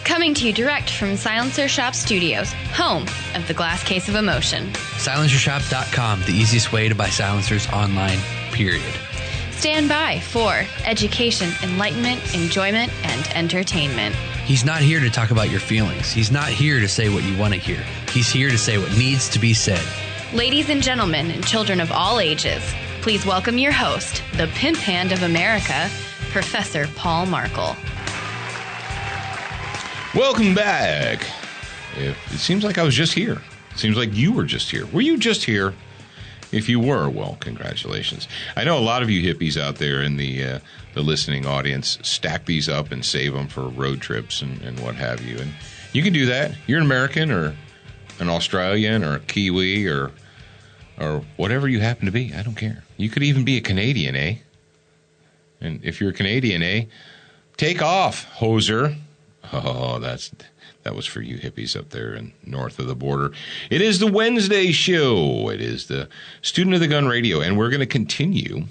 Coming to you direct from Silencer Shop Studios, home of the Glass Case of Emotion. SilencerShop.com, the easiest way to buy silencers online, period. Stand by for education, enlightenment, enjoyment, and entertainment. He's not here to talk about your feelings. He's not here to say what you want to hear. He's here to say what needs to be said. Ladies and gentlemen, and children of all ages, please welcome your host, the pimp hand of America, Professor Paul Markle. Welcome back. It seems like I was just here. It seems like you were just here. Were you just here? If you were, well, congratulations. I know a lot of you hippies out there in the listening audience stack these up and save them for road trips and what have you. And you can do that. You're an American or an Australian or a Kiwi or whatever you happen to be. I don't care. You could even be a Canadian, eh? And if you're a Canadian, eh? Take off, hoser. Oh, that was for you hippies up there and north of the border. It is the Wednesday show. It is the Student of the Gun Radio, and we're going to continue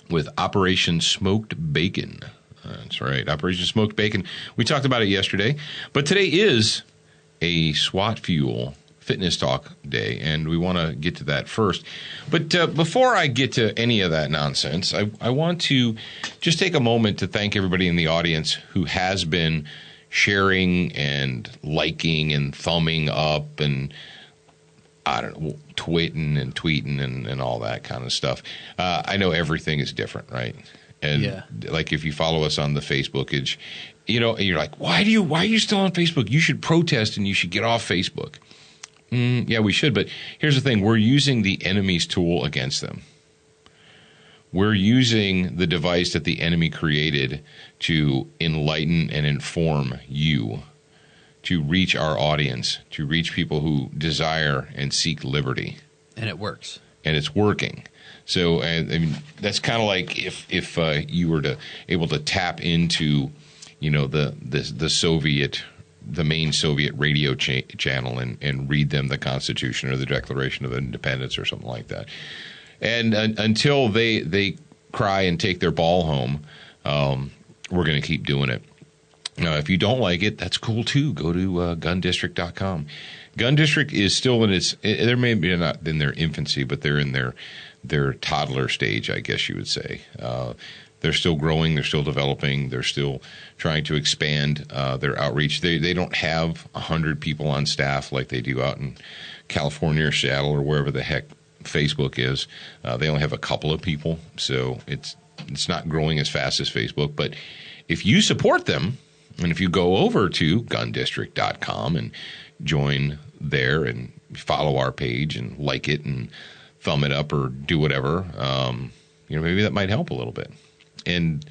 with Operation Smoked Bacon. That's right, Operation Smoked Bacon. We talked about it yesterday, but today is a SWAT Fuel Fitness Talk Day, and we want to get to that first. But before I get to any of that nonsense, I want to just take a moment to thank everybody in the audience who has been sharing and liking and thumbing up and, I don't know, tweeting and all that kind of stuff. I know everything is different, right? And yeah. Like if you follow us on the Facebook page, you know, and you're like, why are you still on Facebook? You should protest and you should get off Facebook. Yeah, we should. But here's the thing. We're using the enemy's tool against them. We're using the device that the enemy created to enlighten and inform you, to reach our audience, to reach people who desire and seek liberty. And it works. And it's working. So, I mean, that's kind of like if you were able to tap into, you know, the Soviet, the main Soviet radio channel and read them the Constitution or the Declaration of Independence or something like that. And until they cry and take their ball home, we're going to keep doing it. If you don't like it, that's cool too. Go to gundistrict.com. Gun District is still in they're maybe not in their infancy, but they're in their toddler stage, I guess you would say. They're still growing. They're still developing. They're still trying to expand their outreach. They don't have 100 people on staff like they do out in California or Seattle or wherever the heck Facebook is. They only have a couple of people, so it's not growing as fast as Facebook. But if you support them, and if you go over to gundistrict.com and join there and follow our page and like it and thumb it up or do whatever, maybe that might help a little bit. And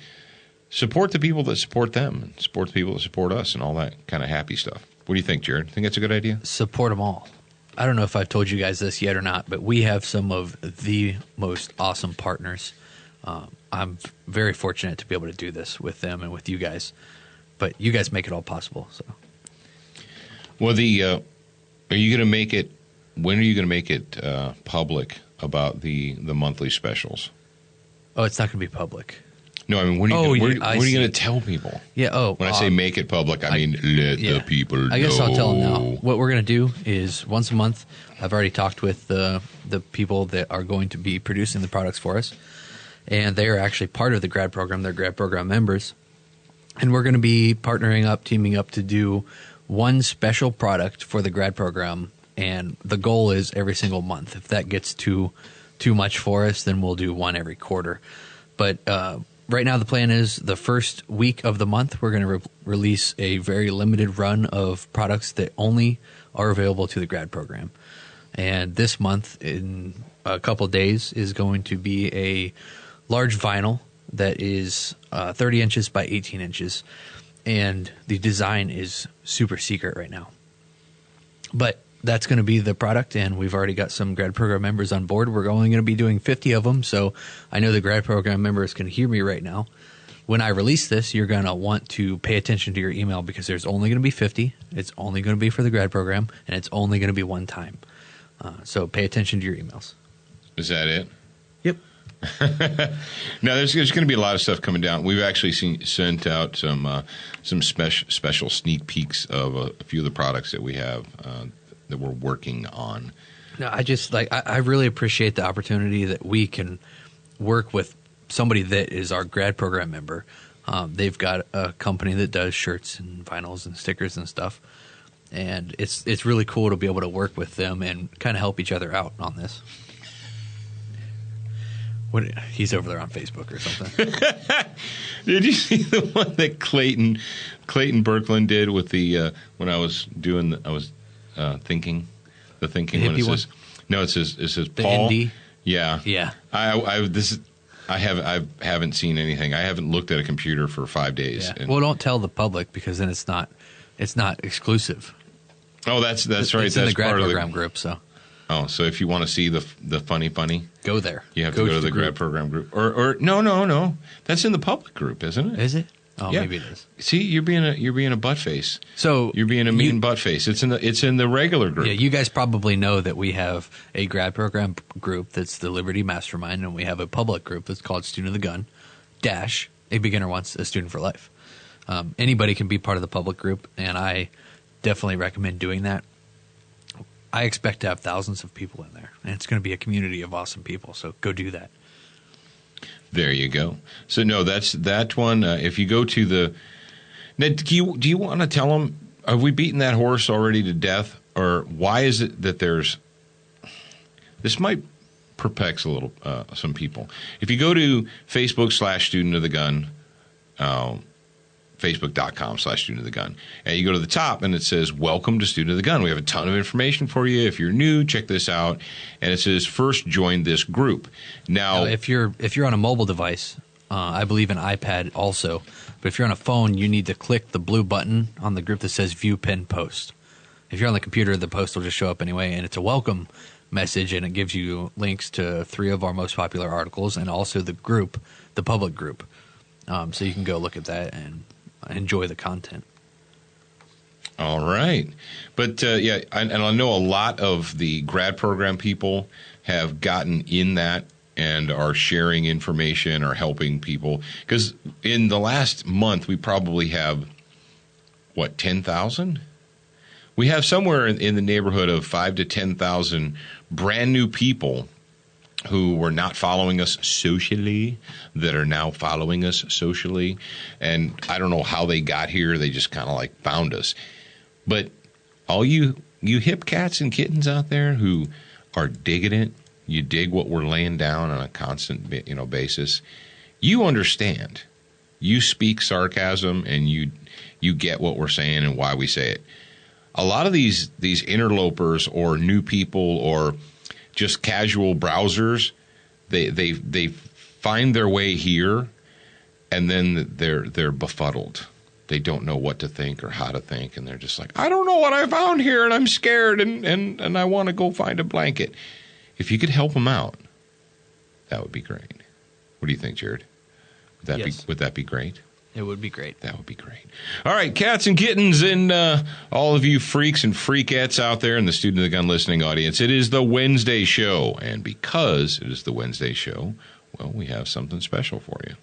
support the people that support them and support the people that support us and all that kind of happy stuff. What do you think, Jared? Think that's a good idea? Support them all. I don't know if I've told you guys this yet or not, but we have some of the most awesome partners. I'm very fortunate to be able to do this with them and with you guys. But you guys make it all possible. So, well, are you going to make it? When are you going to make it public about the monthly specials? Oh, it's not going to be public. No, I mean, when are you going to tell people? Yeah. When I say make it public, I mean let the people know. I guess I'll tell them now. What we're going to do is once a month. I've already talked with the people that are going to be producing the products for us, and they are actually part of the grad program. They're grad program members, and we're going to be teaming up to do one special product for the grad program. And the goal is every single month. If that gets too much for us, then we'll do one every quarter. But right now the plan is the first week of the month we're going to release a very limited run of products that only are available to the grad program. And this month, in a couple of days, is going to be a large vinyl that is 30 inches by 18 inches. And the design is super secret right now. But that's going to be the product, and we've already got some grad program members on board. We're only going to be doing 50 of them, so I know the grad program members can hear me right now. When I release this, you're going to want to pay attention to your email because there's only going to be 50. It's only going to be for the grad program, and it's only going to be one time. So pay attention to your emails. Is that it? Yep. Now, there's going to be a lot of stuff coming down. We've actually sent out some special sneak peeks of a few of the products that we have that we're working on. No, I really appreciate the opportunity that we can work with somebody that is our grad program member. They've got a company that does shirts and vinyls and stickers and stuff, and it's really cool to be able to work with them and kind of help each other out on this. He's over there on Facebook or something. Did you see the one that Clayton Birkeland did with the when I was doing thinking when it says no, it says Paul. The indie? Yeah. I haven't seen anything. I haven't looked at a computer for 5 days. Yeah. Well, don't tell the public because then it's not exclusive. Oh, that's right. It's That's in the grad part program of the group. So. Oh, so if you want to see the funny, go there. You have to go to the grad program group. Or no. That's in the public group, isn't it? Is it? Oh, yeah. Maybe it is. See, you're being a butt face. So you're being a mean butt face. It's in the regular group. Yeah, you guys probably know that we have a grad program group that's the Liberty Mastermind, and we have a public group that's called Student of the Gun - A Beginner Wants a Student for Life. Anybody can be part of the public group, and I definitely recommend doing that. I expect to have thousands of people in there, and it's going to be a community of awesome people. So go do that. There you go. So no, that's that one. If you go to the, now, do you want to tell them? Have we beaten that horse already to death, or why is it that there's? This might perplex a little some people. If you go to Facebook/Student of the Gun. Facebook.com/Student of the Gun. And you go to the top and it says, Welcome to Student of the Gun. We have a ton of information for you. If you're new, check this out. And it says, First join this group. Now if you're on a mobile device, I believe an iPad also, but if you're on a phone, you need to click the blue button on the group that says View Pinned Post. If you're on the computer, the post will just show up anyway, and it's a welcome message, and it gives you links to 3 of our most popular articles and also the group, the public group. So you can go look at that and enjoy the content. All right. But, and I know a lot of the grad program people have gotten in that and are sharing information or helping people. Because in the last month, we probably have, 10,000? We have somewhere in the neighborhood of 5,000 to 10,000 brand new people who were not following us socially, that are now following us socially. And I don't know how they got here. They just kind of found us. But all you hip cats and kittens out there who are digging it, you dig what we're laying down on a constant basis, you understand. You speak sarcasm and you get what we're saying and why we say it. A lot of these interlopers or new people or just casual browsers, they find their way here, and then they're befuddled. They don't know what to think or how to think, and they're just like, I don't know what I found here, and I'm scared, and I want to go find a blanket. If you could help them out, that would be great. What do you think, Jared? Would that be great? It would be great. That would be great. All right, cats and kittens and all of you freaks and freakettes out there in the Student of the Gun listening audience, it is the Wednesday show. And because it is the Wednesday show, well, we have something special for you.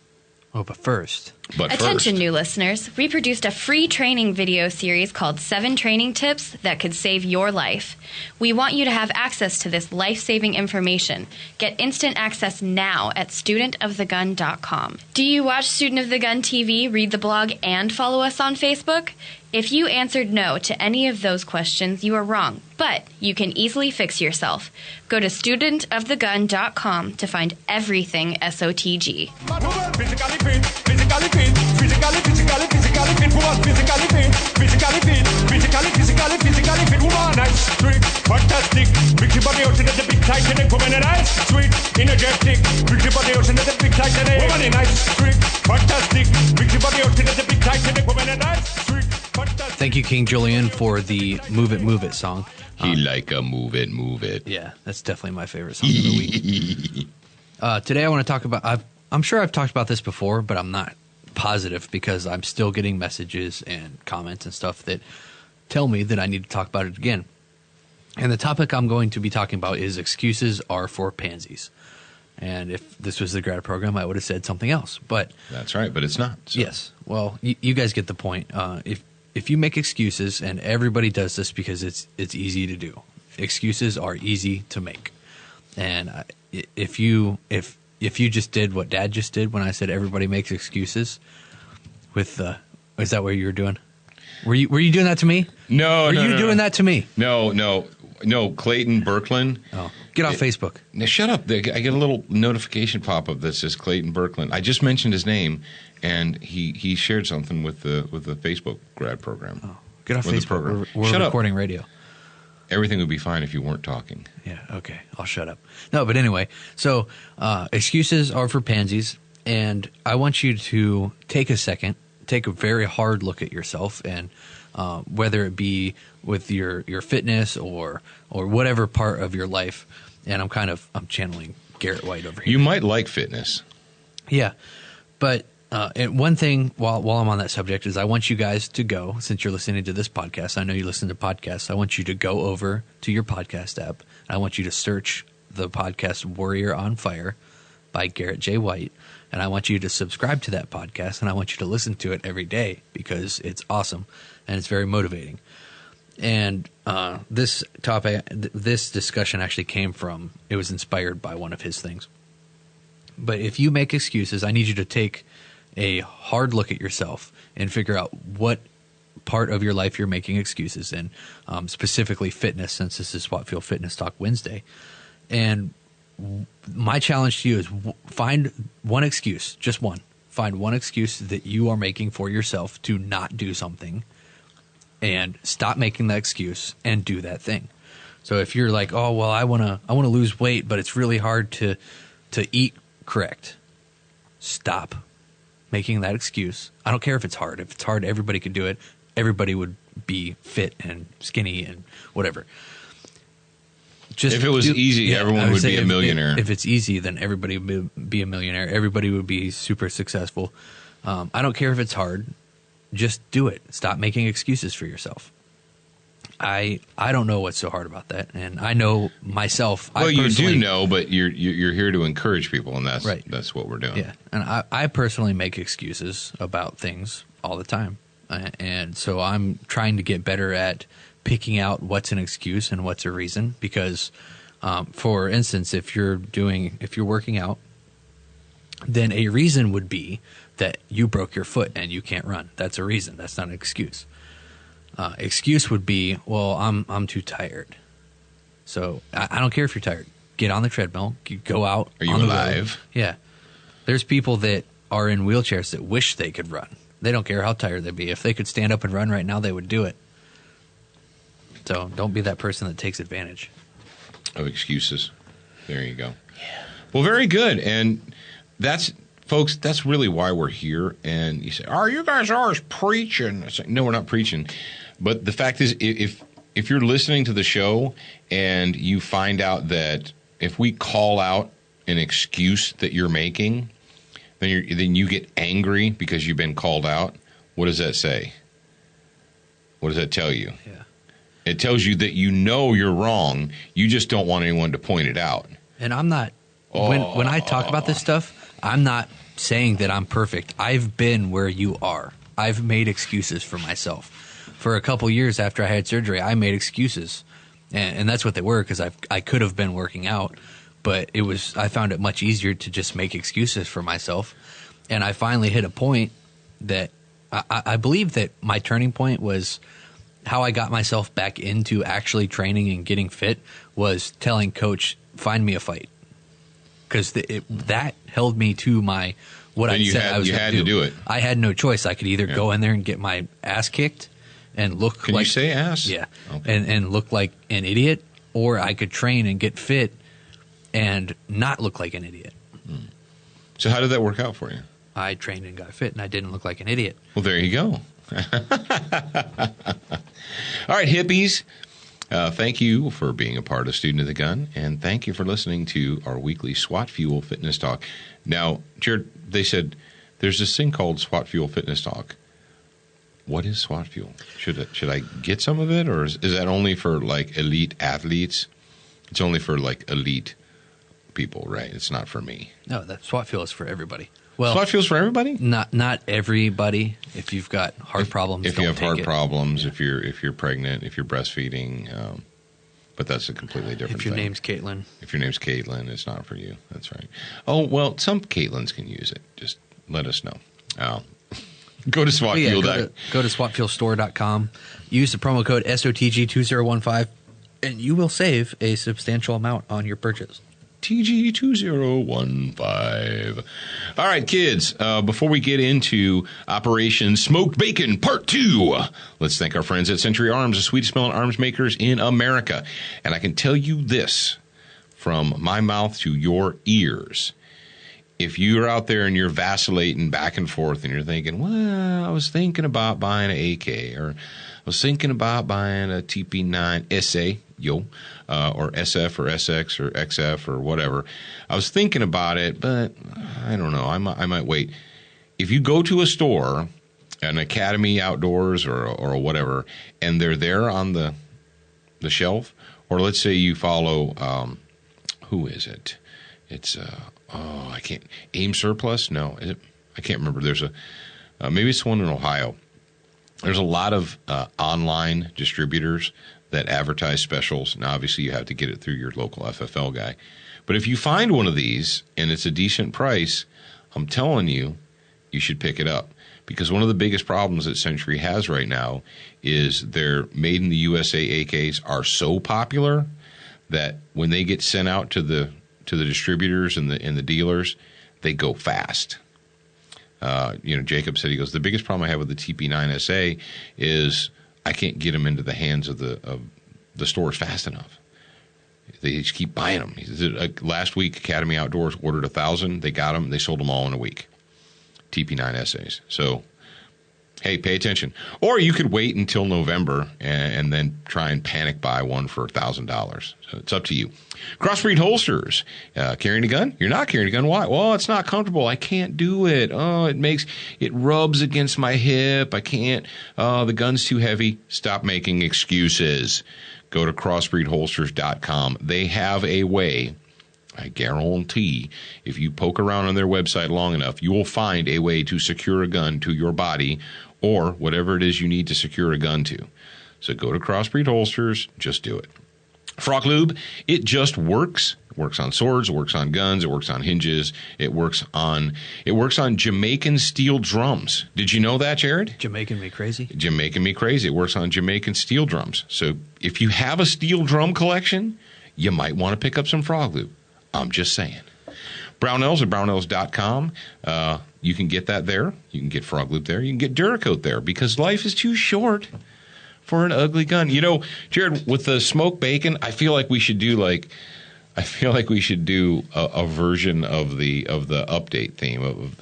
Oh, but first. Attention, new listeners. We produced a free training video series called 7 Training Tips That Could Save Your Life. We want you to have access to this life-saving information. Get instant access now at studentofthegun.com. Do you watch Student of the Gun TV, read the blog, and follow us on Facebook? If you answered no to any of those questions, you are wrong, but you can easily fix yourself. Go to studentofthegun.com to find everything SOTG. Physically fit, physically fit, physically fit, woman, nice, sweet, fantastic, big body out in the big tight and woman, nice, sweet, energetic, big body out in the big tight and woman, nice, sweet, fantastic, big body out in the big tight and woman, nice, sweet. Thank you, King Julian, for the Move It, Move It song. He like a move it, move it. Yeah, that's definitely my favorite song of the week. Today I want to talk about, I'm sure I've talked about this before, but I'm not positive because I'm still getting messages and comments and stuff that tell me that I need to talk about it again. And the topic I'm going to be talking about is excuses are for pansies. And if this was the grad program, I would have said something else. But That's right, but it's not. So. yes, well, you guys get the point. If you make excuses, and everybody does this because it's easy to do. Excuses are easy to make, and if you just did what Dad just did when I said everybody makes excuses, is that what you were doing? Were you doing that to me? No, Were you doing that to me? No. Clayton Birkland. Oh, get off Facebook. Now shut up. I get a little notification pop up that says Clayton Birkland. I just mentioned his name, and he shared something with the Facebook grad program. Oh, get off With the Facebook. program. We're Shut up. recording radio. Everything would be fine if you weren't talking. Yeah, okay. I'll shut up. No, but anyway, so excuses are for pansies, and I want you to take a second, take a very hard look at yourself, and whether it be with your fitness or whatever part of your life, and I'm channeling Garrett White over here. You might like fitness. Yeah, but and one thing while I'm on that subject is I want you guys to go, since you're listening to this podcast, I know you listen to podcasts, I want you to go over to your podcast app. I want you to search the podcast Warrior on Fire by Garrett J. White, and I want you to subscribe to that podcast, and I want you to listen to it every day because it's awesome and it's very motivating. And this discussion actually it was inspired by one of his things. But if you make excuses, I need you to take a hard look at yourself and figure out what part of your life you're making excuses in, specifically fitness, since this is Swatfield Fitness Talk Wednesday. And my challenge to you is find one excuse, just one. Find one excuse that you are making for yourself to not do something, and stop making that excuse and do that thing. So if you're like, oh, well, I want to lose weight, but it's really hard to eat correct, stop making that excuse. I don't care if it's hard. If it's hard, everybody could do it. Everybody would be fit and skinny and whatever. Just If it was easy, everyone would be a millionaire. If it's easy, then everybody would be a millionaire. Everybody would be super successful. I don't care if it's hard. Just do it. Stop making excuses for yourself. I don't know what's so hard about that, and I know myself. Well, you do know, but you're here to encourage people, and that's right. That's what we're doing. Yeah, and I personally make excuses about things all the time, and so I'm trying to get better at picking out what's an excuse and what's a reason. Because, for instance, if you're working out, then a reason would be that you broke your foot and you can't run. That's a reason. That's not an excuse. Excuse would be, well, I'm too tired. So I don't care if you're tired. Get on the treadmill. Go out. Are you on the alive? road. Yeah. There's people that are in wheelchairs that wish they could run. They don't care how tired they'd be. If they could stand up and run right now, they would do it. So don't be that person that takes advantage of excuses. There you go. Yeah. Well, very good. And folks, that's really why we're here. And you say, "Oh, you guys are always preaching." I say, no, we're not preaching. But the fact is, if you're listening to the show and you find out that if we call out an excuse that you're making, then you get angry because you've been called out, what does that say? What does that tell you? Yeah. It tells you that you know you're wrong. You just don't want anyone to point it out. And I'm not when I talk about this stuff, I'm not saying that I'm perfect. I've been where you are. I've made excuses for myself. For a couple years after I had surgery, I made excuses, and that's what they were, because I could have been working out, but I found it much easier to just make excuses for myself, and I finally hit a point that I believe that my turning point was how I got myself back into actually training and getting fit was telling Coach, find me a fight. Because that held me to what I said I was going to do. You had to do it. I had no choice. I could either go in there and get my ass kicked and look Can you say ass? Yeah. Okay. And look like an idiot, or I could train and get fit and not look like an idiot. So how did that work out for you? I trained and got fit, and I didn't look like an idiot. Well, there you go. All right, hippies. Thank you for being a part of Student of the Gun, and thank you for listening to our weekly SWAT Fuel Fitness Talk. Now, Jared, they said there's this thing called SWAT Fuel Fitness Talk. What is SWAT Fuel? Should I get some of it, or is that only for like elite athletes? It's only for like elite people, right? It's not for me. No, that SWAT fuel is for everybody. Well, SWAT fuel's for everybody? Not everybody. If you've got heart problems, if you have heart problems, Yeah. if you're pregnant, if you're breastfeeding, but that's a completely different If your thing. name's Caitlin. If your name's Caitlin, it's not for you. That's right. Oh, well, some Caitlins can use it. Just let us know. Go to SWAT Fuel. Go to SWATfuelstore.com. Use the promo code SOTG2015, and you will save a substantial amount on your purchase. TG2015. All right, kids, before we get into Operation Smoked Bacon Part 2, let's thank our friends at Century Arms, the sweetest smelling arms makers in America. And I can tell you this from my mouth to your ears. If you're out there and you're vacillating back and forth and you're thinking, well, I was thinking about buying an AK, or I was thinking about buying a TP9 SA, or SF or SX or XF or whatever. I was thinking about it, but I don't know. I might wait. If you go to a store, an Academy Outdoors or whatever, and they're there on the shelf, or let's say you follow, who is it? It's, I can't, AIM Surplus? No, is it? I can't remember. There's maybe it's one in Ohio. There's a lot of online distributors that advertise specials. Now, obviously, you have to get it through your local FFL guy. But if you find one of these and it's a decent price, I'm telling you, you should pick it up. Because one of the biggest problems that Century has right now is their made in the USA AKs are so popular that when they get sent out to the distributors and the dealers, they go fast. Jacob said, he goes, the biggest problem I have with the TP9 SA is I can't get them into the hands of the stores fast enough. They just keep buying them. He said, last week, Academy Outdoors ordered 1,000. They got them. They sold them all in a week. TP9 SAs. So, hey, pay attention. Or you could wait until November and then try and panic buy one for $1,000. So it's up to you. Crossbreed holsters. Carrying a gun? You're not carrying a gun. Why? Well, it's not comfortable. I can't do it. Oh, it rubs against my hip. I can't. The gun's too heavy. Stop making excuses. Go to crossbreedholsters.com. They have a way. I guarantee if you poke around on their website long enough, you will find a way to secure a gun to your body or whatever it is you need to secure a gun to. So go to Crossbreed Holsters. Just do it. Frog Lube, it just works. It works on swords. It works on guns. It works on hinges. It works on Jamaican steel drums. Did you know that, Jared? Jamaican me crazy. Jamaican me crazy. It works on Jamaican steel drums. So if you have a steel drum collection, you might want to pick up some Frog Lube. I'm just saying. Brownells at brownells.com. You can get that there. You can get Frog Lube there. You can get Duracoat there because life is too short for an ugly gun. You know, Jared, with the smoked bacon, I feel like we should do a version of the update theme of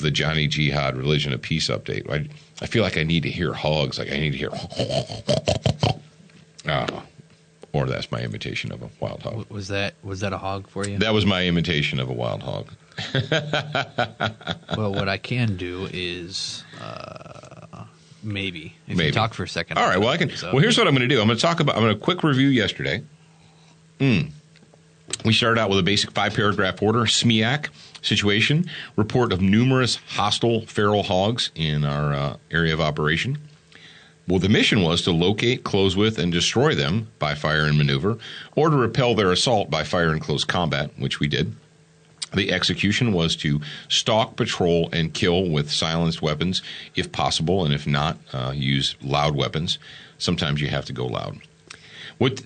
the Johnny Jihad Religion of Peace update. I feel like I need to hear hogs. Like I need to hear. Or that's my imitation of a wild hog. Was that a hog for you? That was my imitation of a wild hog. Well, what I can do is maybe Maybe. you talk for a second. All right. Well, I can. Well, here's what I'm going to do. I'm going to quick review yesterday. We started out with a basic 5-paragraph order, SMEAC situation, report of numerous hostile feral hogs in our area of operation. Well, the mission was to locate, close with, and destroy them by fire and maneuver, or to repel their assault by fire and close combat, which we did. The execution was to stalk, patrol, and kill with silenced weapons, if possible, and if not, use loud weapons. Sometimes you have to go loud.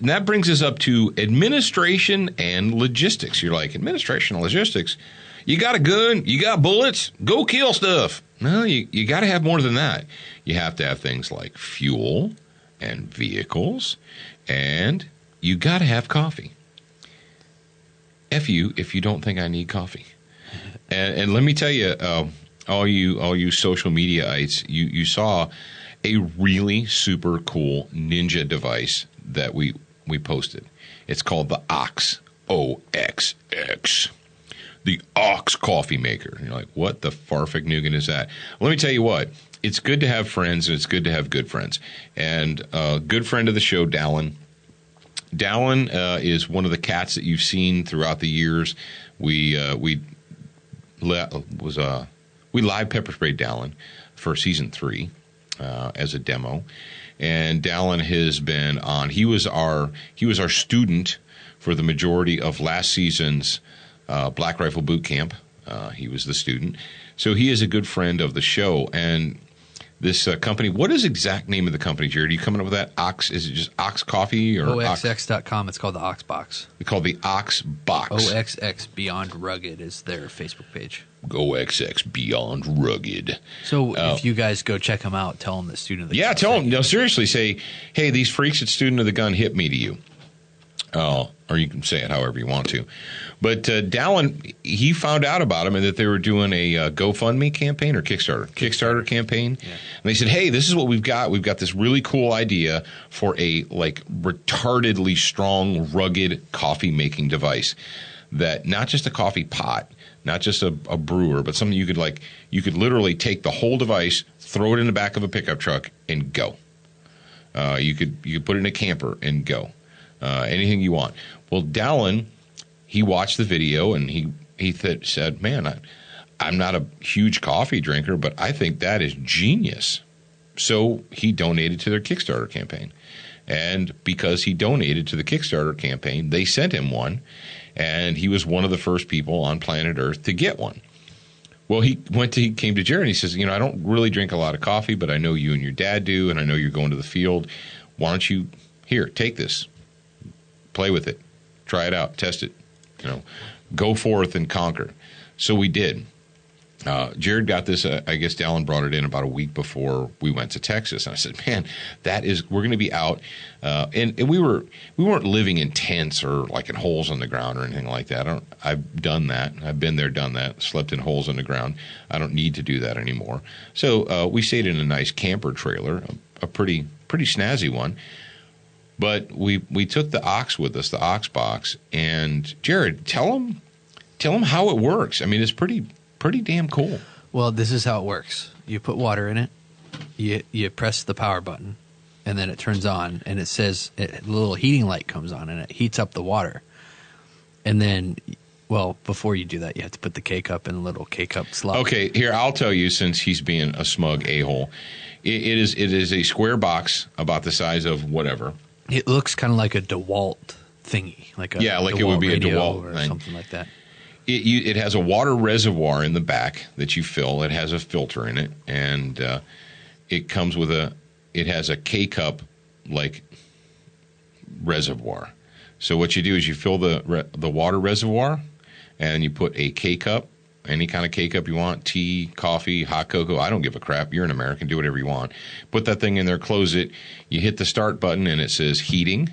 That brings us up to administration and logistics. You're like, administration and logistics? You got a gun, you got bullets, go kill stuff. No, you got to have more than that. You have to have things like fuel and vehicles, and you got to have coffee. F you if you don't think I need coffee. And let me tell you, all you social media-ites, you saw a really super cool ninja device that we posted. It's called the Ox, O-X-X. The Ox coffee maker. And you're like, what the farfig-nougat is that? Let me tell you what. It's good to have friends, and it's good to have good friends. And a good friend of the show, Dallin, Dallin is one of the cats that you've seen throughout the years. We live pepper sprayed Dallin for season 3 as a demo, and Dallin has been on. He was our student for the majority of last season's Black Rifle Boot Camp. He was the student, so he is a good friend of the show. And this company, what is the exact name of the company, Jared? Are you coming up with that? Ox? Is it just Ox Coffee or OXX.com? It's called the Ox Box. It's called the Ox Box. OXX Beyond Rugged is their Facebook page. OXX Beyond Rugged. So if you guys go check them out, tell them the student of the gun. Yeah, tell them. No, seriously, say, hey, these freaks at Student of the Gun hit me to you. Or you can say it however you want to. But Dallin, he found out about them and that they were doing a GoFundMe campaign or Kickstarter campaign. Yeah. And they said, hey, this is what we've got. We've got this really cool idea for a retardedly strong, rugged coffee making device that not just a coffee pot, not just a brewer, but something you could literally take the whole device, throw it in the back of a pickup truck and go. You could put it in a camper and go. Anything you want. Well, Dallin, he watched the video and he said, man, I'm not a huge coffee drinker, but I think that is genius. So he donated to their Kickstarter campaign. And because he donated to the Kickstarter campaign, they sent him one. And he was one of the first people on planet Earth to get one. Well, he came to Jared and he says, I don't really drink a lot of coffee, but I know you and your dad do, and I know you're going to the field. Why don't you, here, take this. Play with it. Try it out. Test it. Go forth and conquer. So we did. Jared got this. I guess Dallin brought it in about a week before we went to Texas. And I said, man, we're going to be out. And we weren't living in tents or like in holes in the ground or anything like that. I've done that. I've been there, done that, slept in holes in the ground. I don't need to do that anymore. So we stayed in a nice camper trailer, a pretty snazzy one. But we took the Ox with us, the Ox Box, and Jared, tell them how it works. I mean, it's pretty damn cool. Well, this is how it works. You put water in it, you press the power button, and then it turns on, and it says a little heating light comes on, and it heats up the water. And then, well, before you do that, you have to put the K-Cup in a little K-Cup slot. Okay, here, I'll tell you, since he's being a smug a-hole, it is a square box about the size of whatever. It looks kind of like a DeWalt thingy, like it would be a DeWalt or thing. Something like that. It has a water reservoir in the back that you fill. It has a filter in it, and it comes with it has a K-Cup like reservoir. So what you do is you fill the water reservoir, and you put a K-Cup, any kind of K-Cup you want, tea, coffee, hot cocoa. I don't give a crap. You're an American. Do whatever you want. Put that thing in there, close it. You hit the start button, and it says heating.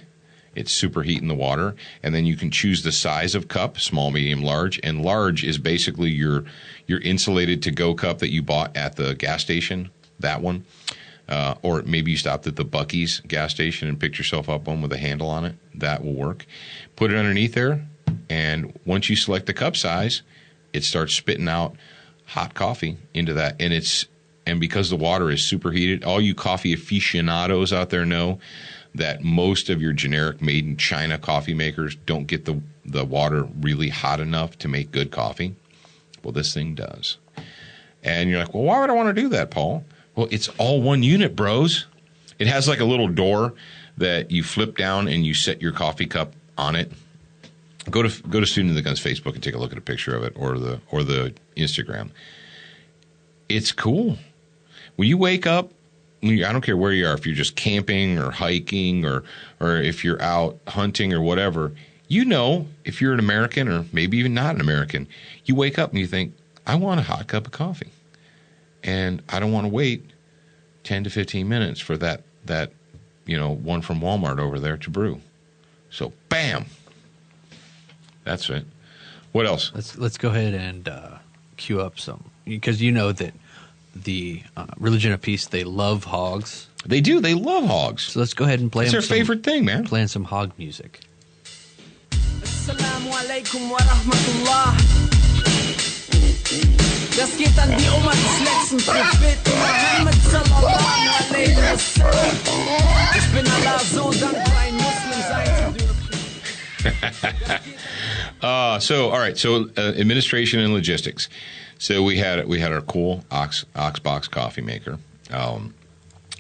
It's superheating the water. And then you can choose the size of cup, small, medium, large. And large is basically your insulated to-go cup that you bought at the gas station, that one. Or maybe you stopped at the Buc-ee's gas station and picked yourself up one with a handle on it. That will work. Put it underneath there, and once you select the cup size, it starts spitting out hot coffee into that. And because the water is superheated, all you coffee aficionados out there know that most of your generic made in China coffee makers don't get the water really hot enough to make good coffee. Well, this thing does. And you're like, well, why would I want to do that, Paul? Well, it's all one unit, bros. It has like a little door that you flip down and you set your coffee cup on it. Go to Student of the Gun's Facebook and take a look at a picture of it, or the Instagram. It's cool. When you wake up, I don't care where you are, if you're just camping or hiking or if you're out hunting or whatever, if you're an American or maybe even not an American, you wake up and you think, I want a hot cup of coffee. And I don't want to wait 10 to 15 minutes for that one from Walmart over there to brew. So, bam. That's it. What else? Let's go ahead and queue up some, because you know that the Religion of Peace, they love hogs. They do. They love hogs. So let's go ahead and play. It's their favorite thing, man. Playing some hog music. Assalamu alaikum wa rahmatullah. Das geht an die Oma des letzten Propheten Muhammad sallallahu alaihi wasallam. Ich bin Allah so dankbar, ein Muslim sein zu dürfen. All right. So, administration and logistics. So we had our cool Oxbox coffee maker.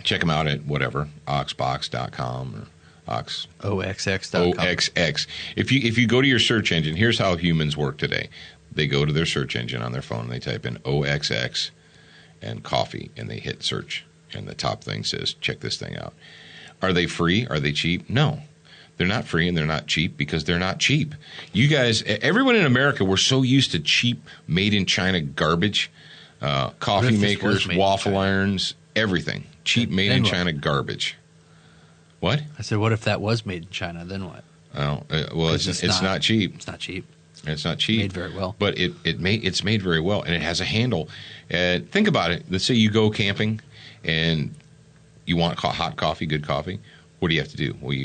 Check them out at whatever oxbox.com or OXX.com. OXX. If you go to your search engine, here's how humans work today. They go to their search engine on their phone and they type in OXX and coffee and they hit search and the top thing says check this thing out. Are they free? Are they cheap? No. They're not free and they're not cheap because they're not cheap. You guys, everyone in America, we're so used to cheap, made-in-China garbage, coffee makers, waffle irons, everything. Cheap, made-in-China garbage. What? I said, what if that was made in China? Then what? Oh, well, it's not cheap. It's not cheap. It's not cheap. Made very well. But it's made very well, and it has a handle. Think about it. Let's say you go camping and you want hot coffee, good coffee. What do you have to do? Well,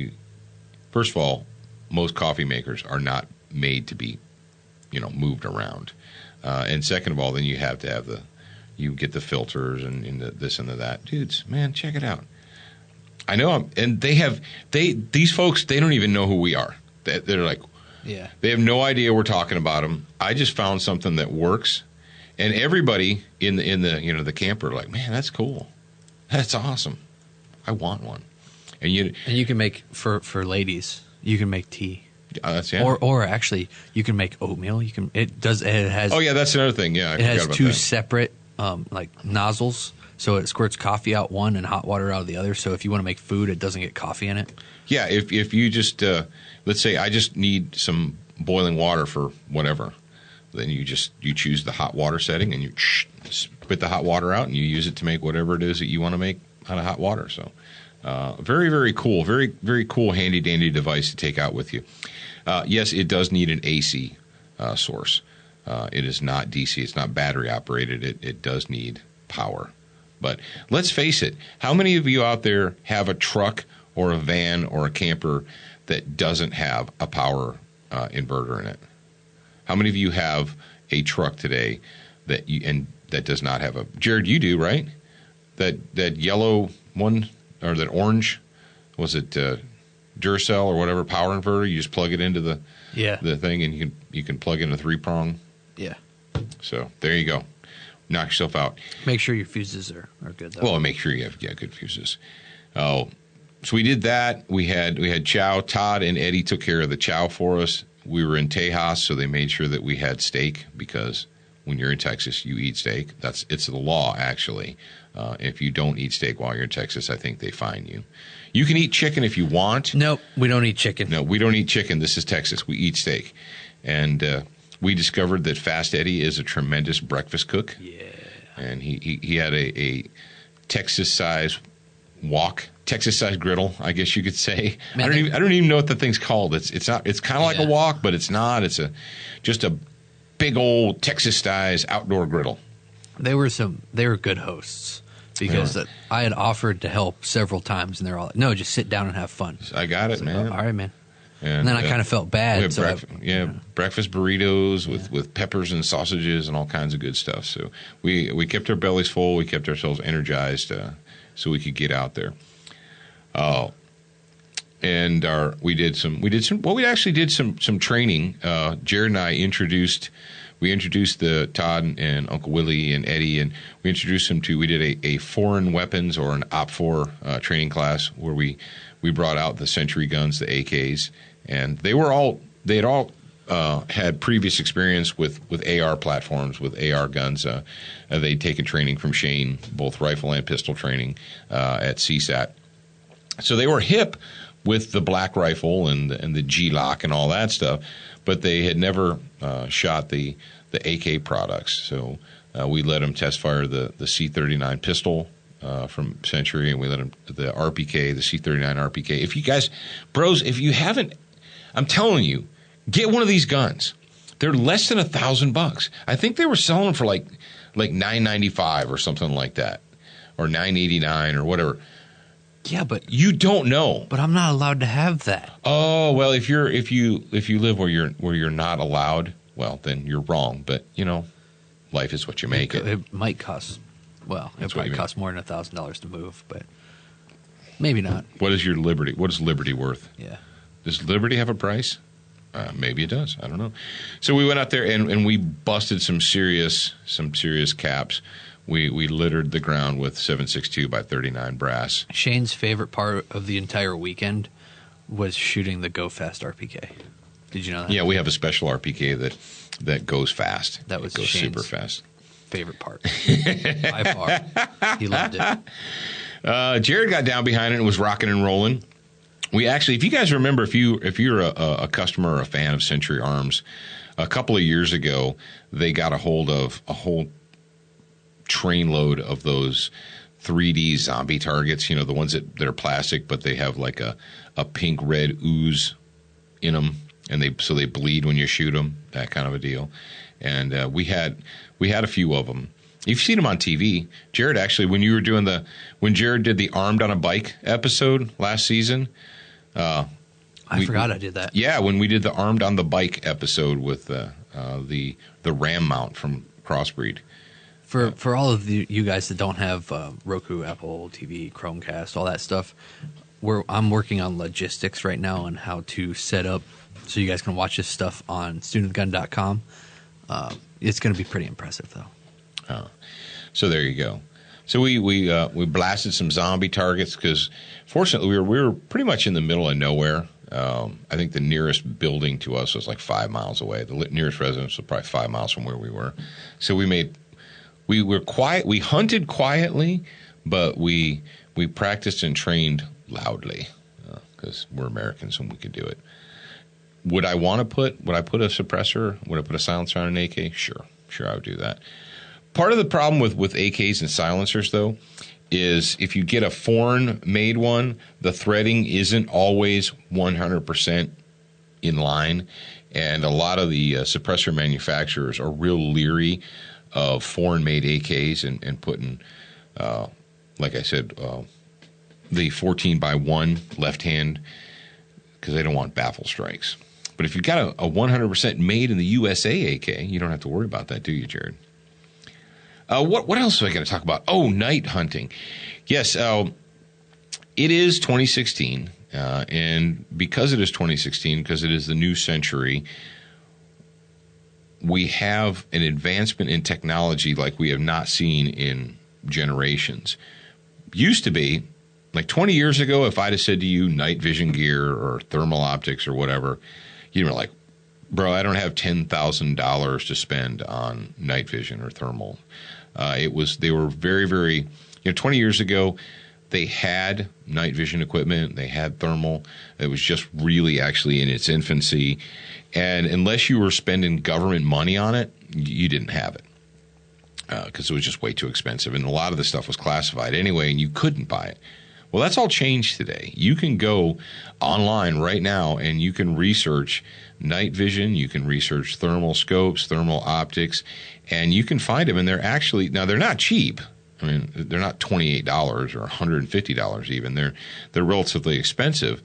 first of all, most coffee makers are not made to be, moved around. And second of all, then you have to have you get the filters and the this and the that. Dudes, man, check it out. I know, and these folks, they don't even know who we are. They're like, yeah, they have no idea we're talking about them. I just found something that works, and everybody in the camper are like, man, that's cool, that's awesome. I want one. And you can make for ladies. You can make tea. That's yeah. Or actually, you can make oatmeal. It has. Oh yeah, that's another thing. Yeah, it has two separate nozzles, so it squirts coffee out one and hot water out of the other. So if you want to make food, it doesn't get coffee in it. Yeah, if you just let's say I just need some boiling water for whatever, then you choose the hot water setting and you spit the hot water out and you use it to make whatever it is that you want to make out of hot water. So. Very, very cool. Very, very cool, handy dandy device to take out with you. Yes, it does need an AC source. It is not DC. It's not battery operated. It does need power. But let's face it. How many of you out there have a truck or a van or a camper that doesn't have a power inverter in it? How many of you have a truck today that does not have a? Jared, you do, right? That yellow one. Or that orange, was it Duracell or whatever power inverter? You just plug it into the thing, and you can plug in a 3-prong. Yeah. So there you go. Knock yourself out. Make sure your fuses are good though. Well, make sure you have good fuses. Oh, so we did that. We had chow. Todd and Eddie took care of the chow for us. We were in Tejas, so they made sure that we had steak because when you're in Texas, you eat steak. It's the law actually. If you don't eat steak while you're in Texas, I think they fine you. You can eat chicken if you want. Nope, we don't eat chicken. No, we don't eat chicken. This is Texas. We eat steak. And we discovered that Fast Eddie is a tremendous breakfast cook. Yeah. And he had a Texas-size Texas-size griddle, I guess you could say. Man, I don't even know what the thing's called. It's not. It's kind of like a wok, but it's not. It's just a big old Texas-size outdoor griddle. They were good hosts because I had offered to help several times, and they're all like, "No, just sit down and have fun." I got it, man. All right, man. And then I kind of felt bad. Breakfast burritos with peppers and sausages and all kinds of good stuff. So we kept our bellies full. We kept ourselves energized so we could get out there. Oh, and we actually did some training. Jared and I introduced the Todd and Uncle Willie and Eddie, and we introduced them to. We did a foreign weapons or an OPFOR training class where we brought out the Century guns, the AKs, and they had all had previous experience with AR platforms, with AR guns. They'd taken training from Shane, both rifle and pistol training at CSAT, so they were hip with the black rifle and the G-Lock and all that stuff, but they had never shot the AK products. So we let them test fire the C39 pistol from Century, and we let them the RPK, the C39 RPK. If you guys, bros, if you haven't, I'm telling you, get one of these guns. They're less than $1,000. I think they were selling them for like $995 or something like that, or $989 or whatever. Yeah, but you don't know. But I'm not allowed to have that. Oh well, if you live where you're not allowed, well then you're wrong. But life is what you make it. It might cost. Well, it probably costs more than $1,000 to move, but maybe not. What is your liberty? What is liberty worth? Yeah. Does liberty have a price? Maybe it does. I don't know. So we went out there and we busted some serious caps. We littered the ground with 7.62 by 39 brass. Shane's favorite part of the entire weekend was shooting the Go Fast RPK. Did you know that? Yeah, we have a special RPK that goes fast. That was it goes Shane's super fast. favorite part by far. He loved it. Jared got down behind it and was rocking and rolling. We actually, if you guys remember, if you're a customer or a fan of Century Arms, a couple of years ago, they got a hold of a whole trainload of those 3D zombie targets, the ones that are plastic, but they have like a pink red ooze in them, and they bleed when you shoot them, that kind of a deal. And we had a few of them. You've seen them on TV. Jared, actually, when Jared did the Armed on a Bike episode last season, I forgot I did that. Yeah, when we did the Armed on the Bike episode with the Ram mount from Crossbreed. For all of you guys that don't have Roku, Apple TV, Chromecast, all that stuff, I'm working on logistics right now on how to set up so you guys can watch this stuff on studentgun.com. It's going to be pretty impressive, though. So there you go. So we blasted some zombie targets because, fortunately, we were pretty much in the middle of nowhere. I think the nearest building to us was like 5 miles away. The nearest residence was probably 5 miles from where we were. So we were quiet. We hunted quietly, but we practiced and trained loudly because we're Americans and we could do it. Would I put a suppressor? Would I put a silencer on an AK? Sure, I would do that. Part of the problem with AKs and silencers, though, is if you get a foreign-made one, the threading isn't always 100% in line, and a lot of the suppressor manufacturers are real leery of foreign-made AKs and putting, like I said, the 14x1 left hand, because they don't want baffle strikes. But if you've got a 100% made in the USA AK, you don't have to worry about that, do you, Jared? What else do I got to talk about? Oh, night hunting. Yes, it is 2016, and because it is 2016, because it is the new century, we have an advancement in technology like we have not seen in generations. Used to be, like 20 years ago, if I'd have said to you night vision gear or thermal optics or whatever, you'd be like, bro, I don't have $10,000 to spend on night vision or thermal. They were very, very, 20 years ago, they had night vision equipment, they had thermal. It was just really actually in its infancy. And unless you were spending government money on it, you didn't have it because it was just way too expensive. And a lot of the stuff was classified anyway, and you couldn't buy it. Well, that's all changed today. You can go online right now and you can research night vision, you can research thermal scopes, thermal optics, and you can find them. And they're not cheap. I mean, they're not $28 or $150 even. They're relatively expensive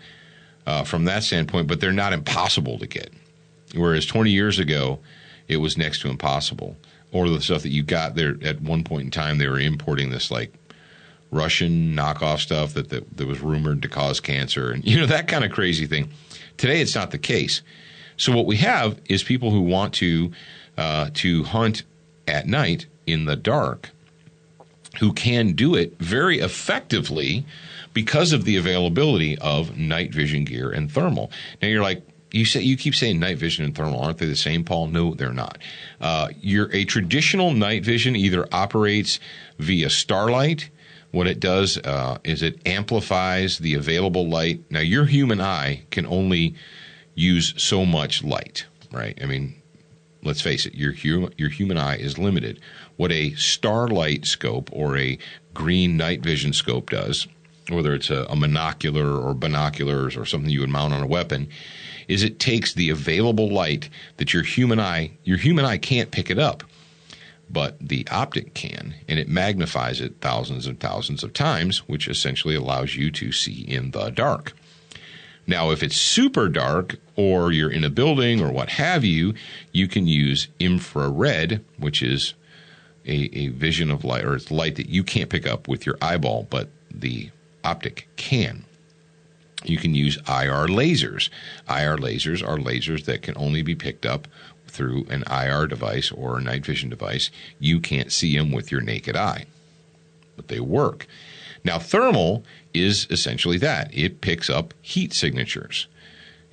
from that standpoint, but they're not impossible to get. Whereas 20 years ago, it was next to impossible. Or the stuff that you got there at one point in time, they were importing this like Russian knockoff stuff that was rumored to cause cancer and that kind of crazy thing. Today, it's not the case. So what we have is people who want to hunt at night in the dark, who can do it very effectively because of the availability of night vision gear and thermal. Now you're like, you keep saying night vision and thermal, aren't they the same, Paul? No, they're not. A traditional night vision either operates via starlight. What it does is it amplifies the available light. Now, your human eye can only use so much light, right? I mean, let's face it, your human eye is limited. What a starlight scope or a green night vision scope does, whether it's a monocular or binoculars or something you would mount on a weapon, is it takes the available light that your human eye can't pick it up, but the optic can, and it magnifies it thousands and thousands of times, which essentially allows you to see in the dark. Now, if it's super dark or you're in a building or what have you, you can use infrared, which is a vision of light, or it's light that you can't pick up with your eyeball, but the optic can. You can use IR lasers. IR lasers are lasers that can only be picked up through an IR device or a night vision device. You can't see them with your naked eye, but they work. Now, thermal is essentially that. It picks up heat signatures.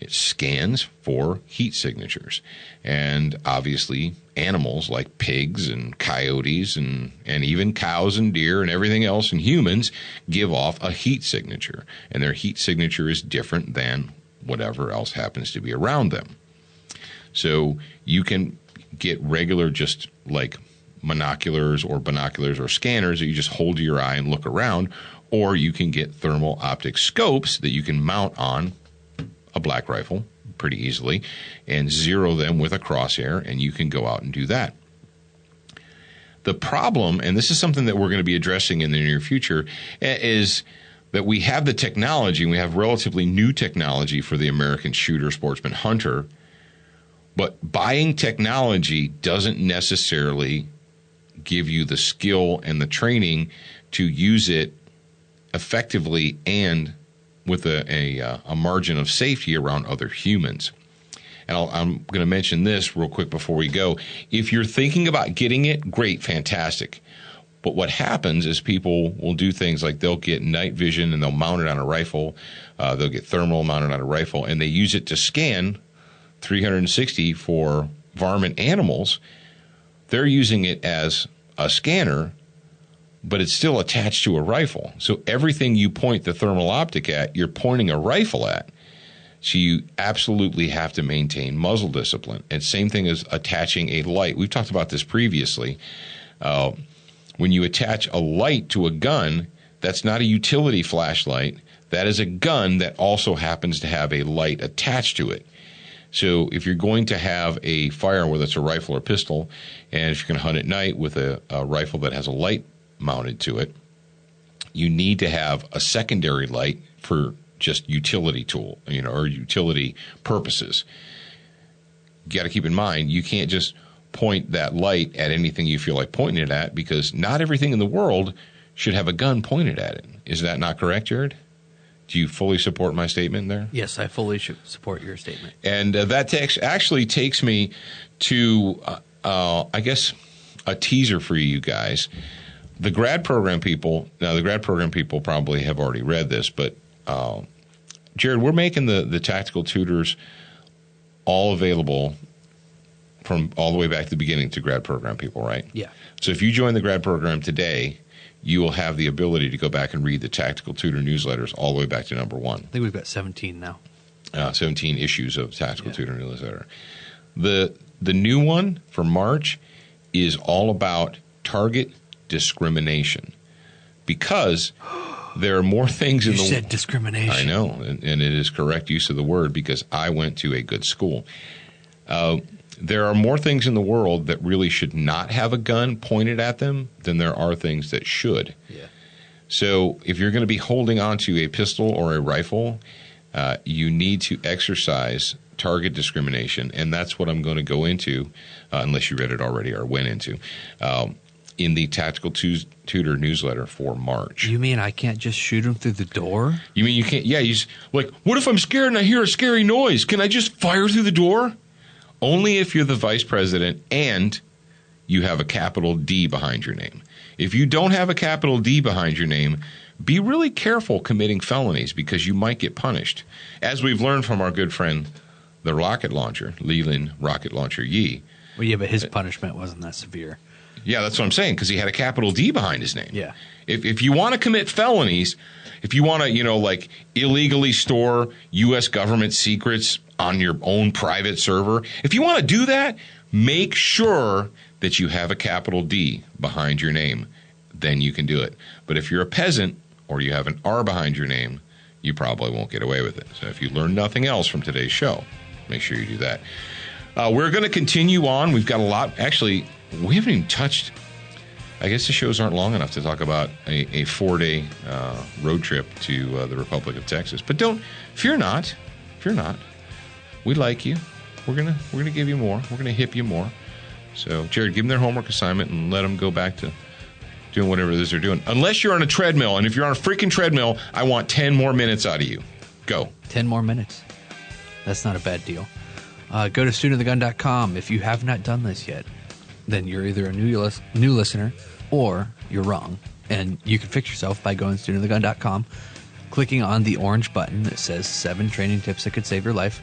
It scans for heat signatures. And obviously, animals like pigs and coyotes and even cows and deer and everything else and humans give off a heat signature. And their heat signature is different than whatever else happens to be around them. So you can get regular just like monoculars or scanners that you just hold to your eye and look around, or you can get thermal optic scopes that you can mount on a black rifle pretty easily and zero them with a crosshair, and you can go out and do that. The problem, and this is something that we're going to be addressing in the near future, is that we have the technology, and we have relatively new technology for the American shooter, sportsman, hunter, but buying technology doesn't necessarily give you the skill and the training to use it effectively and with a margin of safety around other humans. And I'm going to mention this real quick before we go. If you're thinking about getting it, great, fantastic. But what happens is people will do things like they'll get night vision and they'll mount it on a rifle. They'll get thermal mounted on a rifle, and they use it to scan 360 for varmint animals. They're using it as a scanner, but it's still attached to a rifle. So everything you point the thermal optic at, you're pointing a rifle at. So you absolutely have to maintain muzzle discipline. And same thing as attaching a light. We've talked about this previously. When you attach a light to a gun, that's not a utility flashlight. That is a gun that also happens to have a light attached to it. So if you're going to have a firearm, whether it's a rifle or pistol, and if you're going to hunt at night with a rifle that has a light mounted to it, you need to have a secondary light for just utility tool, or utility purposes. You got to keep in mind, you can't just point that light at anything you feel like pointing it at, because not everything in the world should have a gun pointed at it. Is that not correct, Jared? Do you fully support my statement there? Yes, I fully support your statement. And that actually takes me to, I guess, a teaser for you guys. The grad program people probably have already read this, but Jared, we're making the tactical tutors all available from all the way back to the beginning to grad program people, right? Yeah. So if you join the grad program today, you will have the ability to go back and read the Tactical Tutor newsletters all the way back to number 1. I think we've got 17 now. 17 issues of Tactical Tutor newsletter. The new one for March is all about target discrimination, because there are more things in the... You said discrimination. I know, and it is correct use of the word, because I went to a good school. There are more things in the world that really should not have a gun pointed at them than there are things that should. Yeah. So if you're going to be holding onto a pistol or a rifle, you need to exercise target discrimination, and that's what I'm going to go into, unless you read it already or went into, in the Tactical Tutor newsletter for March. You mean I can't just shoot them through the door? You mean you can't? Yeah, like, what if I'm scared and I hear a scary noise? Can I just fire through the door? Only if you're the vice president and you have a capital D behind your name. If you don't have a capital D behind your name, be really careful committing felonies, because you might get punished. As we've learned from our good friend, the rocket launcher, Leland Rocket Launcher Yee. Well, yeah, but his punishment wasn't that severe. Yeah, that's what I'm saying, because he had a capital D behind his name. Yeah. If you want to commit felonies, if you want to, like illegally store U.S. government secrets on your own private server, if you want to do that, make sure that you have a capital D behind your name. Then you can do it. But if you're a peasant or you have an R behind your name, you probably won't get away with it. So if you learn nothing else from today's show, make sure you do that. We're going to continue on. We've got a lot. Actually, we haven't even touched. I guess the shows aren't long enough to talk about a 4-day road trip to the Republic of Texas. But fear not. We like you. We're gonna give you more. We're gonna hip you more. So, Jared, give them their homework assignment and let them go back to doing whatever it is they're doing. Unless you're on a treadmill, and if you're on a freaking treadmill, I want 10 more minutes out of you. Go. 10 more minutes. That's not a bad deal. Go to studentofthegun.com. If you have not done this yet, then you're either a new listener or you're wrong. And you can fix yourself by going to studentofthegun.com, clicking on the orange button that says 7 training tips that could save your life.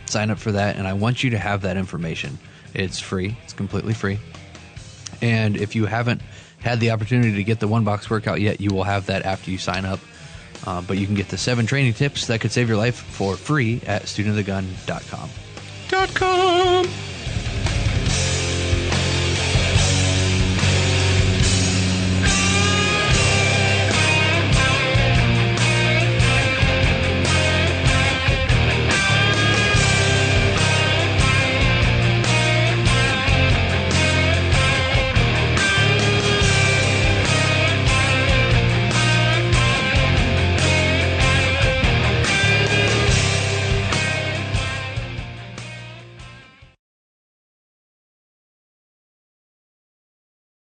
Sign up for that, and I want you to have that information. It's free. It's completely free. And if you haven't had the opportunity to get the One Box Workout yet, you will have that after you sign up. But you can get the 7 training tips that could save your life for free at studentofthegun.com. .com.